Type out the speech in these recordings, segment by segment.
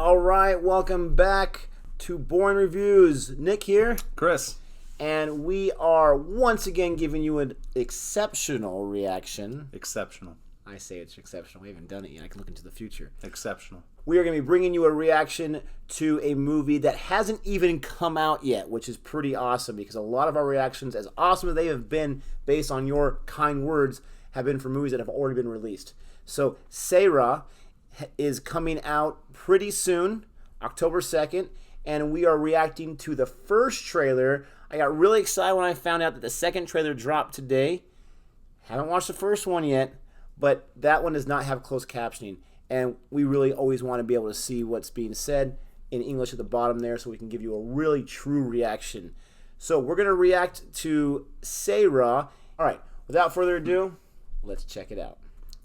All right, welcome back to Boring Reviews. Nick here. Chris. And we are once again giving you an exceptional reaction. Exceptional. I say it's exceptional. We haven't done it yet. I can look into the future. Exceptional. We are going to be bringing you a reaction to a movie that hasn't even come out yet, which is pretty awesome because a lot of our reactions, as awesome as they have been based on your kind words, have been for movies that have already been released. So, Sye Raa is coming out pretty soon, October 2nd, and we are reacting to the first trailer. I got really excited when I found out that the second trailer dropped today. Haven't watched the first one yet, but that one does not have closed captioning, and we really always want to be able to see what's being said in English at the bottom there so we can give you a really true reaction. So we're going to react to Sye Raa. All right, without further ado, let's check it out.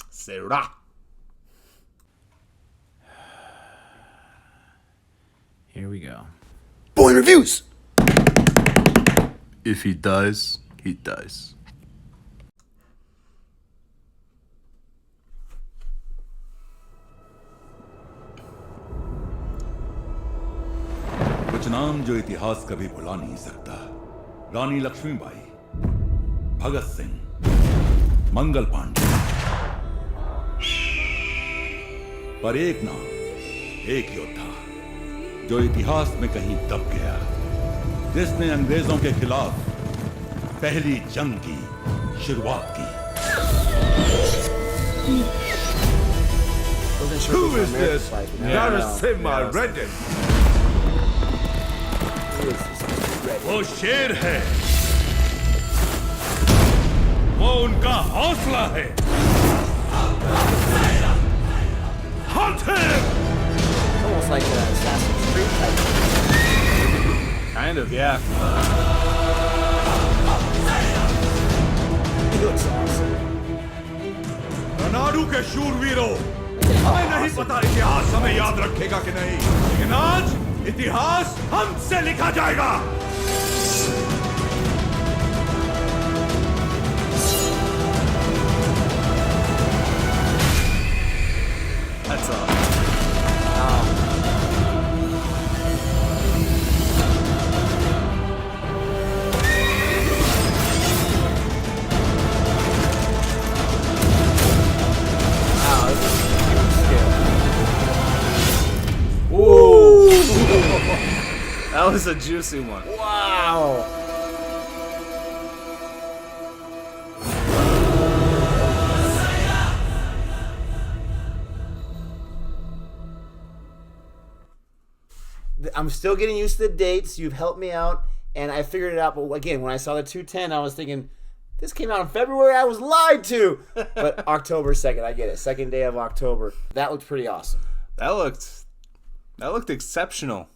Sye Raa. Here we go. Boring Reviews! If he dies, he dies. कुछ नाम जो इतिहास कभी भुला नहीं सकता। रानी लक्ष्मीबाई, भगत सिंह, मंगल पांडे। पर एक नाम, एक योद्धा जो इतिहास में कहीं दब गया, जिसने अंग्रेजों के खिलाफ पहली जंग की शुरुआत की। Who is this? Narasimha Reddy. वो शेर है, वो उनका हौसला है। Hunt him! Almost like an Assassin's Creed type. Kind of, yeah. He looks awesome. रनाडू के शूरवीरों, हमें नहीं पता इतिहास हमें याद रखेगा कि नहीं, लेकिन आज इतिहास हमसे लिखा जाएगा। That's all. That was a juicy one. Wow. I'm still getting used to the dates. You've helped me out, and I figured it out. But again, when I saw the 210, I was thinking, this came out in February. I was lied to. But October 2nd, I get it. Second day of October. That looked pretty awesome. That looked exceptional.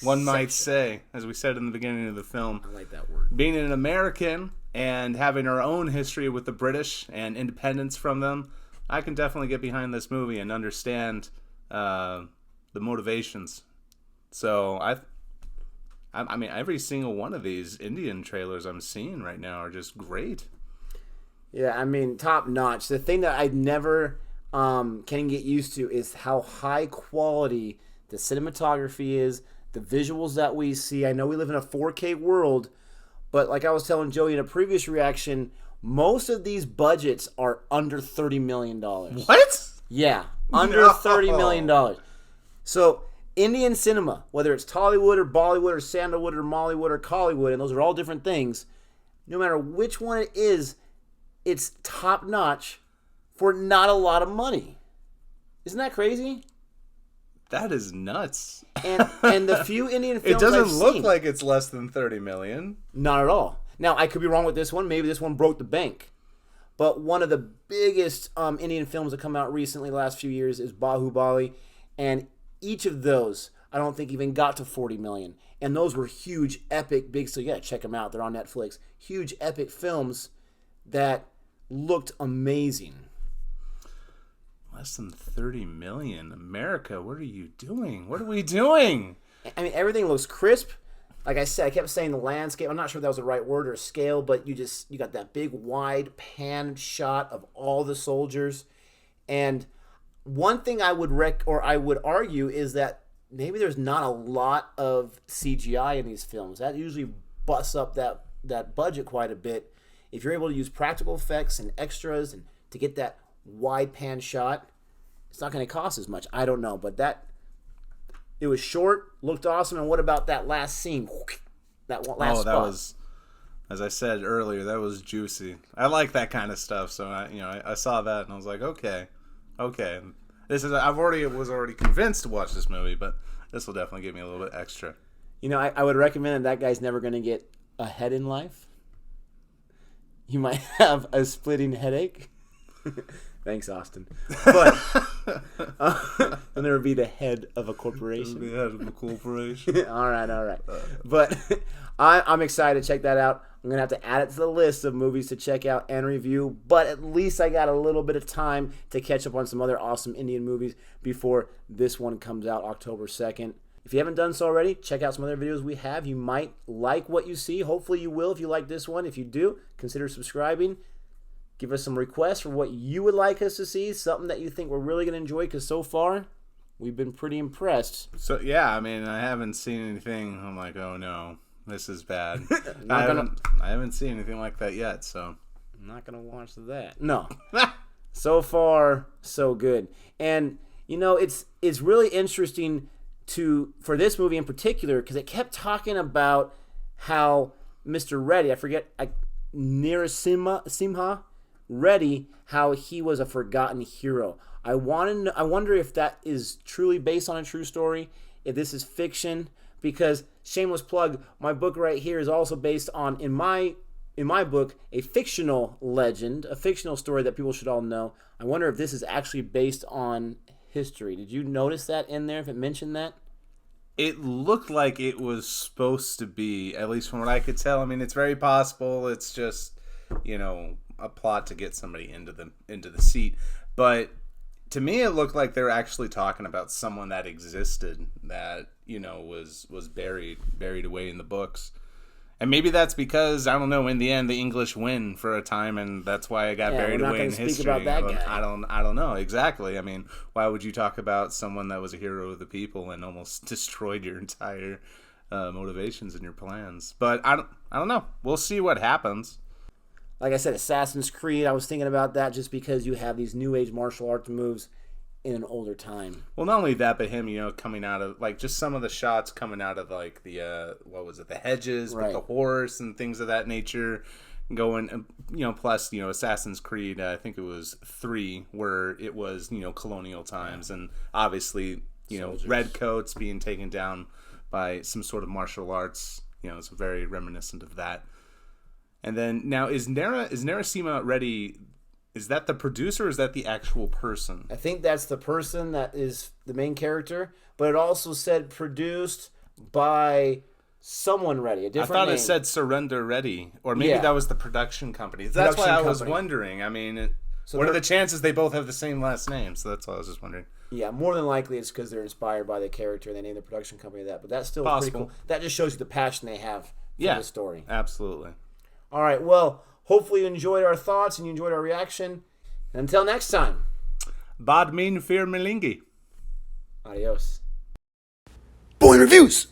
One might say, as we said in the beginning of the film. I like that word. Being an American and having our own history with the British and independence from them, I can definitely get behind this movie and understand the motivations. So I mean, every single one of these Indian trailers I'm seeing right now are just great. Yeah, I mean, top notch. The thing that I never can get used to is how high quality the cinematography is, the visuals that we see. I know we live in a 4K world, but like I was telling Joey in a previous reaction, most of these budgets are under $30 million. What? Yeah, under $30 million. So Indian cinema, whether it's Tollywood or Bollywood or Sandalwood or Mollywood or Collywood, and those are all different things, no matter which one it is, it's top notch for not a lot of money. Isn't that crazy? That is nuts. And the few Indian films it doesn't I've look seen, like it's less than 30 million. Not at all. Now, I could be wrong with this one. Maybe this one broke the bank. But one of the biggest Indian films that come out recently, the last few years, is Bahubali. And each of those, I don't think even got to 40 million. And those were huge, epic, big, so yeah, check them out. They're on Netflix. Huge, epic films that looked amazing. Less than 30 million. America, what are you doing? What are we doing? I mean, everything looks crisp. Like I said, I kept saying the landscape. I'm not sure if that was the right word or scale, but you got that big, wide pan shot of all the soldiers. And one thing I would argue is that maybe there's not a lot of CGI in these films. That usually busts up that budget quite a bit. If you're able to use practical effects and extras and to get that wide pan shot, it's not going to cost as much. I don't know, but it was short, looked awesome. And what about that last scene? That last spot. That was, as I said earlier, that was juicy. I like that kind of stuff, so I saw that and I was like, okay. This is I was already convinced to watch this movie, but this will definitely give me a little bit extra. I would recommend that guy's never going to get ahead in life. You might have a splitting headache. Thanks, Austin. But and there would be the head of a corporation. The head of a corporation. All right. But I'm excited to check that out. I'm going to have to add it to the list of movies to check out and review. But at least I got a little bit of time to catch up on some other awesome Indian movies before this one comes out October 2nd. If you haven't done so already, check out some other videos we have. You might like what you see. Hopefully you will if you like this one. If you do, consider subscribing. Give us some requests for what you would like us to see, something that you think we're really going to enjoy, because so far, we've been pretty impressed. So, yeah, I mean, I haven't seen anything. I'm like, oh, no, this is bad. I haven't seen anything like that yet, so. I'm not going to watch that. No. So far, so good. And, it's really interesting for this movie in particular, because it kept talking about how Mr. Reddy, Narasimha Reddy, how he was a forgotten hero. I wonder if that is truly based on a true story, if this is fiction, because shameless plug, my book right here is also based on, in my book, a fictional legend, a fictional story that people should all know. I wonder if this is actually based on history. Did you notice that in there, if it mentioned that? It looked like it was supposed to be, at least from what I could tell. I mean, it's very possible. It's just, a plot to get somebody into the seat. But to me, it looked like they're actually talking about someone that existed that, was buried away in the books. And maybe that's because, I don't know, in the end, the English win for a time, and that's why I got buried away in history. About that guy. I don't know. Exactly. I mean, why would you talk about someone that was a hero of the people and almost destroyed your entire motivations and your plans? But I don't know. We'll see what happens. Like I said, Assassin's Creed, I was thinking about that just because you have these new age martial arts moves in an older time. Well, not only that, but him, coming out of, like, just some of the shots coming out of, like, the, the hedges with the horse and things of that nature going, plus, Assassin's Creed, I think it was 3, where it was, colonial times, and obviously, soldiers. Red coats being taken down by some sort of martial arts, it's very reminiscent of that. And then, now, is Narasimha Reddy, is that the producer or is that the actual person? I think that's the person that is the main character, but it also said produced by someone Reddy, a different I thought name. It said Surrender Reddy, or maybe that was the production company. That's why I was wondering. I mean, what are the chances they both have the same last name? So that's why I was just wondering. Yeah, more than likely it's because they're inspired by the character and they named the production company that, but that's still pretty cool. That just shows you the passion they have for the story. Absolutely. All right, well, hopefully you enjoyed our thoughts and you enjoyed our reaction. And until next time. Bad min fir melingi. Adios. Boy Reviews!